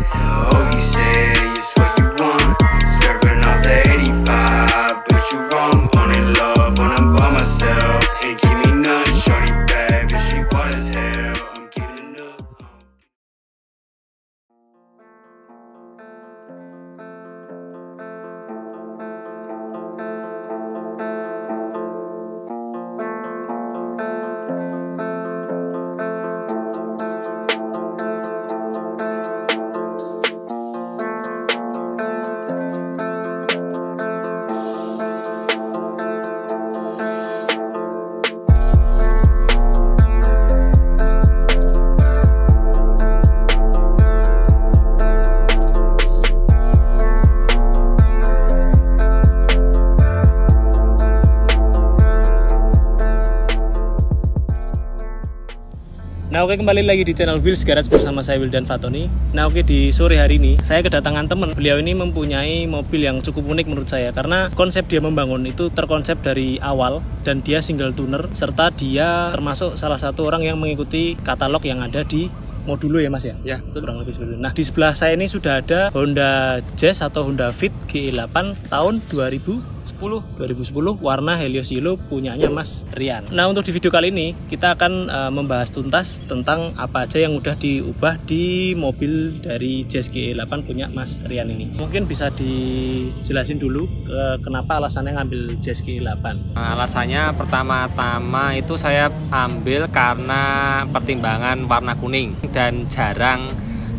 Oh, you say it's what you want, serving off the 85, but you wrong. Only love when I'm by myself, ain't give me none. Shorty bad, but she wild as hell. I'm giving it up. Nah oke, kembali lagi di channel Wheels Garage bersama saya Wildan Fatoni. Nah oke, di sore hari ini saya kedatangan teman. Beliau ini mempunyai mobil yang cukup unik menurut saya, karena konsep dia membangun itu terkonsep dari awal, dan dia single tuner, serta dia termasuk salah satu orang yang mengikuti katalog yang ada di Modulo ya mas ya? Ya, itu kurang lebih seperti itu. Nah di sebelah saya ini sudah ada Honda Jazz atau Honda Fit GE8 tahun 2010 warna Helios Yellow punyanya Mas Rian. Nah untuk di video kali ini kita akan membahas tuntas tentang apa aja yang udah diubah di mobil dari Jazz GE8 punya Mas Rian ini. Mungkin bisa dijelasin dulu kenapa alasannya ngambil Jazz GE8. Alasannya pertama-tama itu saya ambil karena pertimbangan warna kuning, dan jarang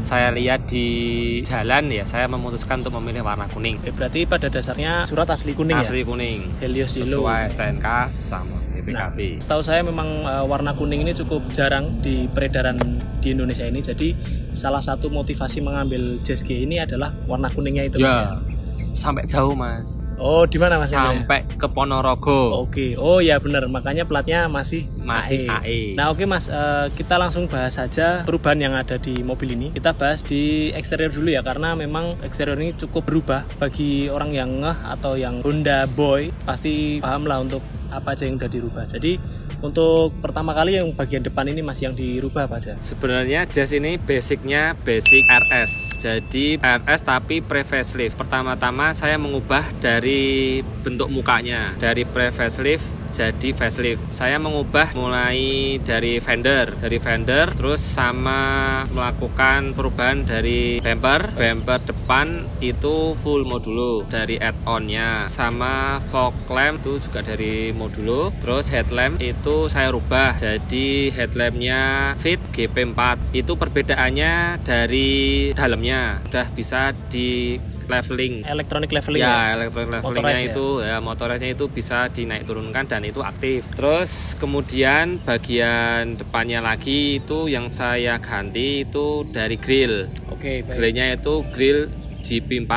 saya lihat di jalan ya, saya memutuskan untuk memilih warna kuning. Berarti pada dasarnya surat asli kuning asli ya? kuning, Helios Yellow sesuai STNK sama BPKB. Nah, setahu saya memang warna kuning ini cukup jarang di peredaran di Indonesia ini. Jadi salah satu motivasi mengambil Jazz G ini adalah warna kuningnya itu ya, mas. Sampai jauh mas. Oh di mana mas? Sampai ke Ponorogo. Oke, oh ya benar, makanya platnya masih AE. Nah oke mas, kita langsung bahas saja perubahan yang ada di mobil ini. Kita bahas di eksterior dulu ya, karena memang eksterior ini cukup berubah. Bagi orang yang ngeh atau yang Honda boy pasti paham lah untuk apa aja yang udah dirubah. Jadi untuk pertama kali yang bagian depan ini mas yang dirubah apa aja? Sebenarnya Jazz ini basicnya basic RS. Jadi RS tapi pre-facelift. Pertama-tama saya mengubah dari bentuk mukanya, dari pre-facelift jadi facelift. Saya mengubah mulai dari fender, terus sama melakukan perubahan dari bumper depan itu full modulo dari add-onnya, sama fog lamp itu juga dari modulo. Terus headlamp itu saya rubah jadi headlampnya Fit GP4. Itu perbedaannya dari dalamnya udah bisa di leveling, electronic leveling ya, electronic levelingnya itu ya, motoriznya itu bisa dinaik turunkan dan itu aktif. Terus kemudian bagian depannya lagi itu yang saya ganti itu dari grill. Oke, baik. Grillnya itu grill GP4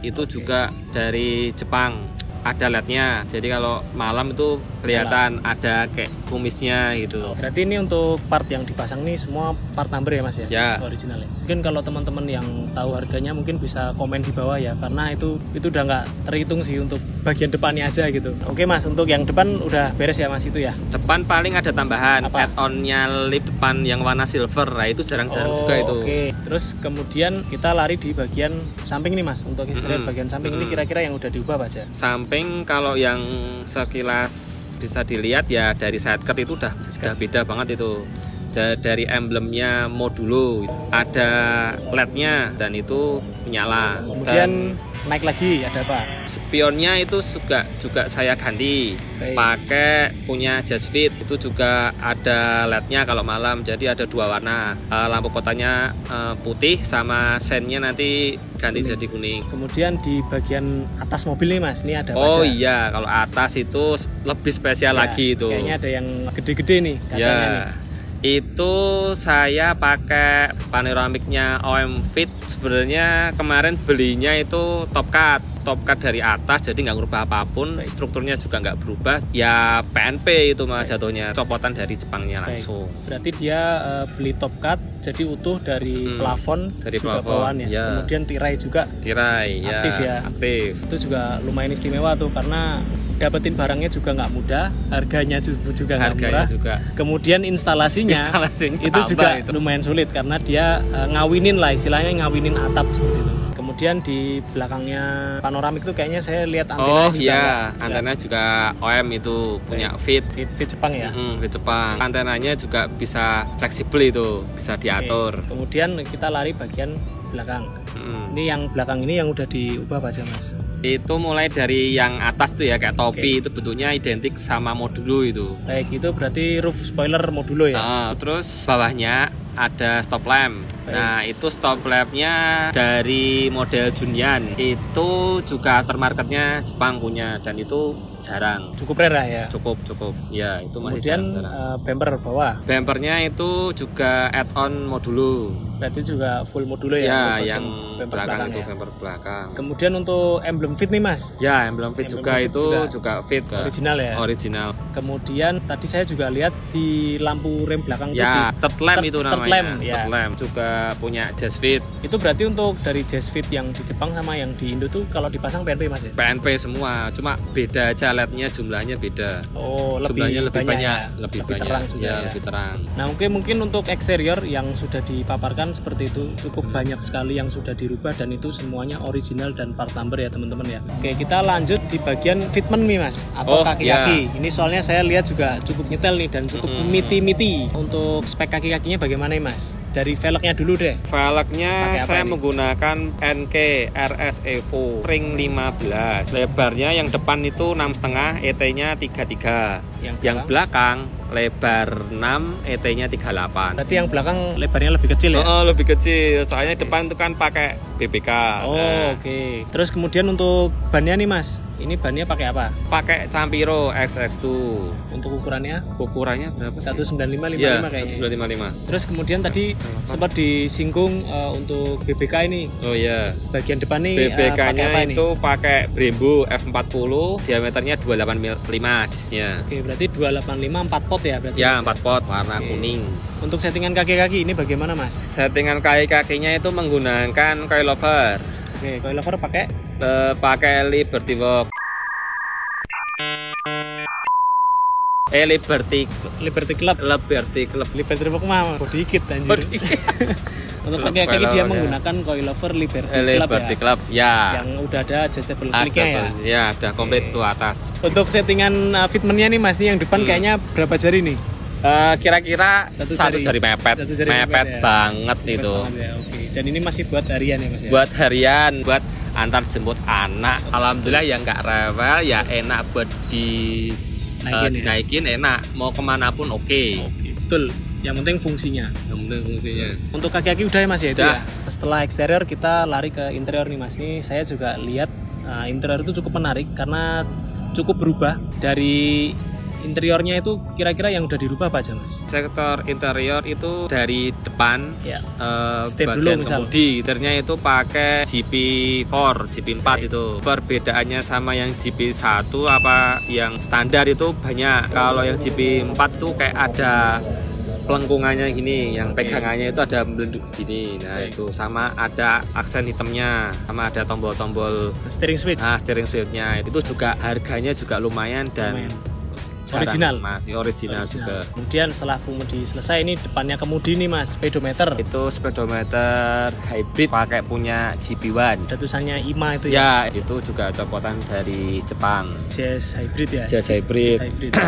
itu juga dari Jepang, ada LED-nya. Jadi kalau malam itu kelihatan ada kayak kumisnya gitu. Berarti ini untuk part yang dipasang nih semua part number ya mas ya? Ya. Original ya. Mungkin kalau teman-teman yang tahu harganya mungkin bisa komen di bawah ya, karena itu udah nggak terhitung sih untuk bagian depannya aja gitu. Oke mas, untuk yang depan udah beres ya mas itu ya? Depan paling ada tambahan add-onnya lip depan yang warna silver. Nah itu jarang-jarang juga itu. Oke. Terus kemudian kita lari di bagian samping nih mas. Untuk interior bagian samping ini kira-kira yang udah diubah apa aja? Samping kalau yang sekilas bisa dilihat ya dari sidecut itu udah beda banget itu. Dari emblemnya modulo ada LED-nya dan itu menyala. Kemudian naik lagi ada apa? Spionnya itu juga saya ganti. Pakai punya Jazz Fit, itu juga ada LED-nya kalau malam, jadi ada dua warna. Lampu kotanya putih sama sennya nanti ganti jadi kuning. Kemudian di bagian atas mobil nih mas, ini ada apa Oh aja? iya, kalau atas itu lebih spesial lagi itu. Kayaknya ada yang gede-gede nih kacanya nih. Itu saya pakai panoramiknya OM Fit. Sebenarnya kemarin belinya itu top cut, top cut dari atas, jadi nggak ngubah apapun. Strukturnya juga nggak berubah. Ya PNP itu mas jatuhnya, copotan dari Jepangnya langsung. Berarti dia beli top cut jadi utuh dari plafon dari juga plafon, bawaan ya. ya. Kemudian tirai juga aktif ya. Aktif. Itu juga lumayan istimewa tuh karena dapetin barangnya juga nggak mudah, harganya juga nggak murah. Juga. Kemudian instalasinya itu juga lumayan sulit karena dia ngawinin lah, istilahnya ngawinin atap seperti itu. Kemudian di belakangnya panoramik tuh kayaknya saya lihat antena antena juga OM itu punya fit Jepang ya. Fit Jepang. Antenanya juga bisa fleksibel itu, bisa diatur. Kemudian kita lari bagian belakang. Ini yang belakang ini yang udah diubah apa aja mas? Itu mulai dari yang atas tuh ya kayak topi, itu bentuknya identik sama modulo itu. Kayak gitu berarti roof spoiler modulo ya. Terus bawahnya ada stop lamp. Nah itu stop lampnya dari model Junyan, itu juga aftermarketnya Jepang punya dan itu jarang. Cukup rare ya. Cukup ya itu masih. Kemudian bumper bawah. Bumpernya itu juga add-on modulo. Berarti juga full modulo ya. Yang belakang itu bumper belakang. Kemudian untuk emblem fit nih mas. Ya emblem fit juga itu juga fit original ya. Original. Kemudian tadi saya juga lihat di lampu rem belakang ya third lamp itu namanya. Third lamp juga punya jazz fit. Itu berarti untuk dari jazz fit yang di Jepang sama yang di Indo tuh kalau dipasang PNP mas ya? PNP semua, cuma beda aja LED-nya jumlahnya beda. Jumlahnya lebih banyak ya? lebih terang juga ya. Lebih terang. Nah mungkin untuk eksterior yang sudah dipaparkan seperti itu cukup banyak sekali yang sudah dirubah dan itu semuanya original dan part number ya teman-teman ya. Oke kita lanjut di bagian fitment nih mas atau kaki-kaki. Ini soalnya saya lihat juga cukup nyetel nih dan cukup miti-miti. Untuk spek kaki-kakinya bagaimana nih mas? Dari velgnya dulu deh. Velgnya saya menggunakan NK RS Evo ring 15. Lebarnya yang depan itu 6,5, ET-nya 33. Yang belakang lebar 6, ET-nya 38. Berarti yang belakang lebarnya lebih kecil ya? Lebih kecil. Soalnya depan itu kan pakai BBK. Oke. Terus kemudian untuk bannya nih mas, ini bannya pakai apa? Pakai Campiro XX2. Untuk ukurannya? Ukurannya berapa sih? 19555 kayaknya. 19555. Terus kemudian tadi sempat disinggung untuk BBK ini. Oh iya. Bagian depan nih BBK-nya itu pakai Brembo F40, diameternya 285 disnya. Oke, berarti 285 4 pot ya berarti. Ya, 4 pot warna kuning. Untuk settingan kaki-kaki ini bagaimana mas? Settingan kaki-kakinya itu menggunakan coilover. Oke, coilover pakai Liberty Walk. Liberty Club mah dikit anjir. Untuk kaki-kaki dia menggunakan coilover Liberty Club ya. Yang udah ada adjustable click-nya ya. Ya, ada komplit tuh atas. Untuk settingan fitmentnya nih mas, nih yang depan kayaknya berapa jari nih? Kira-kira satu jari mepet. Mepet ya. Banget itu. Ya, oke. Dan ini masih buat harian ya mas ya? Buat harian, buat antar jemput anak. Alhamdulillah ya nggak rewel, ya enak buat dinaikin enak, mau kemana pun oke. Betul, yang penting fungsinya. Untuk kaki-kaki udah ya mas ya itu ya. Setelah eksterior kita lari ke interior nih mas. Ini saya juga lihat interior itu cukup menarik karena cukup berubah. Dari interiornya itu kira-kira yang udah dirubah apa aja mas? Sektor interior itu dari depan bagian kemudi, interiornya itu pakai GP4, GP4 itu. Perbedaannya sama yang GP1 apa yang standar itu banyak. Kalau yang GP4 itu kayak ada pelengkungannya gini, yang pegangannya itu ada melenduk gini. Nah itu sama ada aksen hitamnya, sama ada tombol-tombol steering switchnya. Itu juga harganya juga lumayan dan masih original juga. Kemudian setelah kemudi selesai, ini depannya kemudi nih mas, speedometer. Itu speedometer hybrid pakai punya GP1. Tulisannya IMA itu ya? Ya itu juga copotan dari Jepang. Jazz hybrid ya? Jazz hybrid.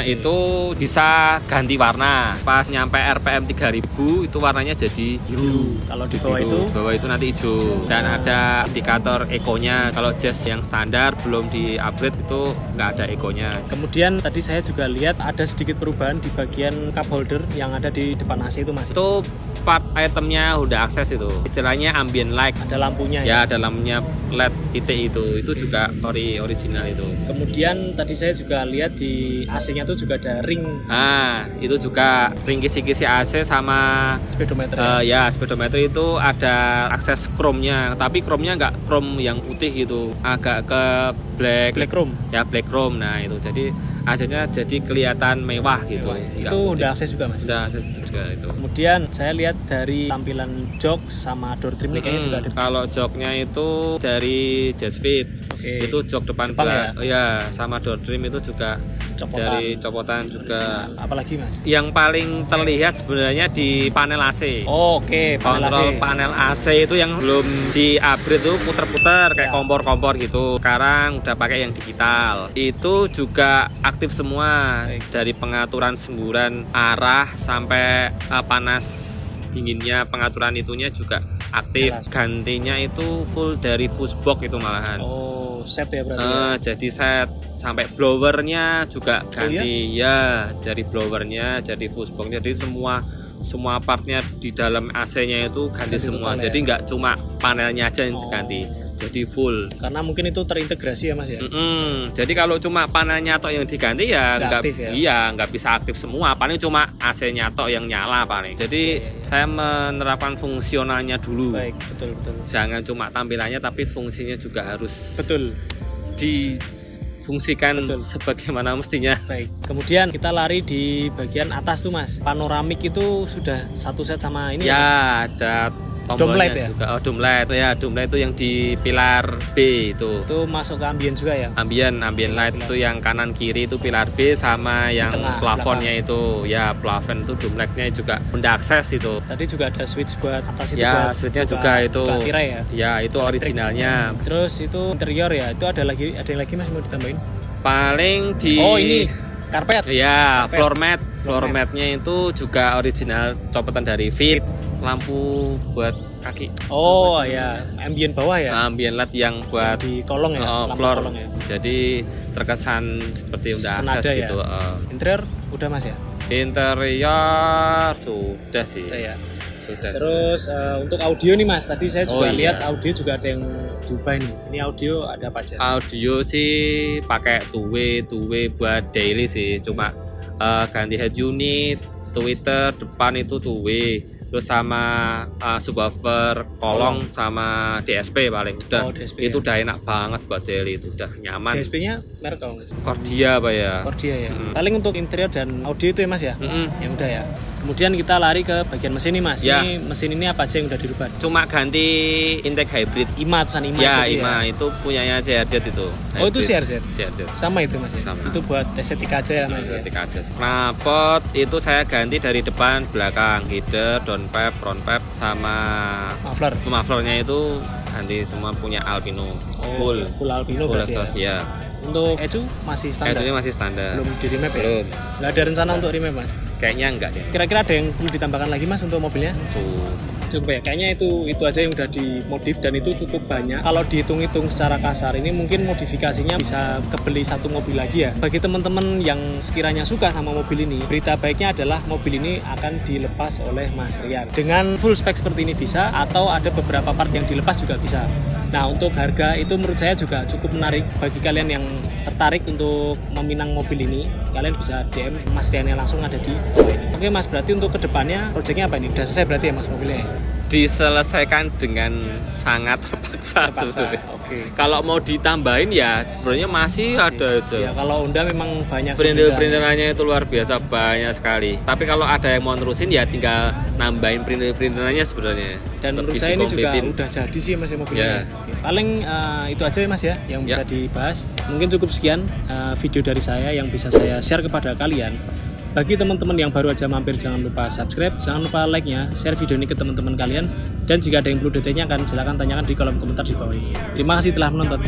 Itu bisa ganti warna. Pas nyampe RPM 3000 itu warnanya jadi biru. Kalau di bawah itu nanti hijau. Dan ada indikator ekonya. Kalau Jazz yang standar belum di upgrade itu nggak ada ekonya. Kemudian tadi saya juga lihat ada sedikit perubahan di bagian cup holder yang ada di depan AC itu Mas. Itu part itemnya udah akses itu. Istilahnya ambient light. Ada lampunya Ya, ada lampunya LED titik itu juga original itu. Kemudian tadi saya juga lihat di AC-nya tuh juga ada ring Nah, itu juga ring kisi-kisi AC sama speedometer. ya speedometer itu ada akses chrome-nya, tapi chrome-nya nggak chrome yang putih gitu, agak ke black chrome. Ya, black chrome. Nah, itu jadi AC-nya jadi kelihatan mewah gitu. Itu udah akses juga Mas. Udah akses juga itu. Kemudian saya lihat dari tampilan jok sama door trim ini kayaknya sudah ada. Kalau joknya itu dari Jazzfit. Itu jok depan Jepang ya, sama door trim itu juga Copotan. dari copotan juga. Apalagi Mas? Yang paling terlihat sebenarnya di panel AC. Oke, Kontrol panel AC itu yang belum di-upgrade tuh puter-puter kayak kompor-kompor gitu. Sekarang udah pakai yang digital. Itu juga aktif semua. Baik. Dari pengaturan semburan arah sampai panas dinginnya, pengaturan itunya juga aktif. Jelas. Gantinya itu full dari fusebox itu malahan. Oh, set ya berarti. Jadi set sampai blowernya juga ganti. iya? Ya, dari blowernya jadi fusebox. Jadi semua partnya di dalam AC-nya itu ganti semua. total, Jadi nggak cuma panelnya aja yang diganti. Jadi full. Karena mungkin itu terintegrasi ya Mas ya. Jadi kalau cuma panelnya tok yang diganti ya Nggak aktif ya? Iya, nggak bisa aktif semua. Paling cuma AC-nya tok yang nyala paling. Jadi saya menerapkan fungsionalnya dulu. Baik, betul. Jangan cuma tampilannya tapi fungsinya juga harus Betul. difungsikan sebagaimana mestinya. Baik. Kemudian kita lari di bagian atas tuh Mas. Panoramik itu sudah satu set sama ini Ya, Mas? ada Dome light tombolnya ya? juga. Dome light ya, dome light itu yang di pilar B itu. Itu masuk ke ambient juga ya? Ambient light itu yang kanan kiri itu pilar B, sama yang tengah, plafonnya itu ya, plafon itu dome lightnya juga udah akses itu. Tadi juga ada switch buat atas itu. Ya, buat switchnya buka- juga itu. buka tirai ya? Ya, itu originalnya. Terus itu interior ya, itu ada yang lagi Mas mau ditambahin? Paling di Oh ini karpet. Ya, Karpet. floor mat-nya itu juga original copotan dari Fit. Lampu buat kaki. Oh ya, ambient bawah ya? Ambient light yang buat Di kolong ya? lampu floor. kolong ya? Jadi terkesan seperti udah Senada akses ya? gitu. Interior udah Mas ya? Interior sudah sih. Udah ya. Sudah. Terus untuk audio nih Mas, tadi saya juga Oh, lihat iya. audio juga ada yang diubah nih. Ini audio ada apa aja? Audio sih pakai two way buat daily sih. Cuma ganti head unit, tweeter depan itu two way. Terus sama subwoofer kolong sama DSP paling udah. DSP itu ya? udah enak banget buat daily, itu udah nyaman. DSP-nya merek kalau nggak salah? Cordia apa ya? Cordia ya. Paling untuk interior dan audio itu ya Mas ya? Yang udah ya. Kemudian kita lari ke bagian mesin nih Mas. Ya. Ini mesin ini apa aja yang udah dirubah? Cuma ganti intake hybrid. IMA, tulisan IMA Ya, itu IMA itu punyanya CRZ itu. Oh itu Hybrid. CRZ? Sama itu Mas ya? Sama. Itu buat estetika aja ya Mas ya? Estetika aja sih. Knalpot itu saya ganti dari depan belakang, header, downpipe, front pipe, sama mufflernya itu ganti semua punya Alpino. Full Alpino full berarti exhaust ya? ya. Untuk ECU masih standar? Itu masih standar. Belum di remap ya? Belum. Nggak ada rencana untuk remap Mas? Kayaknya enggak deh. Kira-kira ada yang perlu ditambahkan lagi Mas untuk mobilnya? Coba ya, kayaknya itu aja yang udah dimodif dan itu cukup banyak. Kalau dihitung-hitung secara kasar ini mungkin modifikasinya bisa kebeli satu mobil lagi ya. Bagi teman-teman yang sekiranya suka sama mobil ini, berita baiknya adalah mobil ini akan dilepas oleh Mas Rian. Dengan full spek seperti ini bisa, atau ada beberapa part yang dilepas juga bisa. Nah untuk harga itu menurut saya juga cukup menarik. Bagi kalian yang tertarik untuk meminang mobil ini, kalian bisa DM Mas Riannya langsung ada di bawah ini. Oke Mas, berarti untuk kedepannya proyeknya apa ini? Udah selesai berarti ya Mas mobilnya? Diselesaikan dengan sangat terpaksa. Oke. Kalau mau ditambahin ya sebenarnya masih ada aja. Ya kalau Honda memang banyak Printer-printerannya itu luar biasa banyak sekali. Tapi kalau ada yang mau nerusin ya tinggal nambahin printer-printerannya sebenarnya. Dan menurut saya ini juga udah jadi sih Mas ya mobilnya. Ya. Paling itu aja ya Mas ya yang bisa dibahas. Mungkin cukup sekian video dari saya yang bisa saya share kepada kalian. Bagi teman-teman yang baru aja mampir, jangan lupa subscribe, jangan lupa like-nya, share video ini ke teman-teman kalian, dan jika ada yang perlu detailnya silahkan tanyakan di kolom komentar di bawah ini. Terima kasih telah menonton.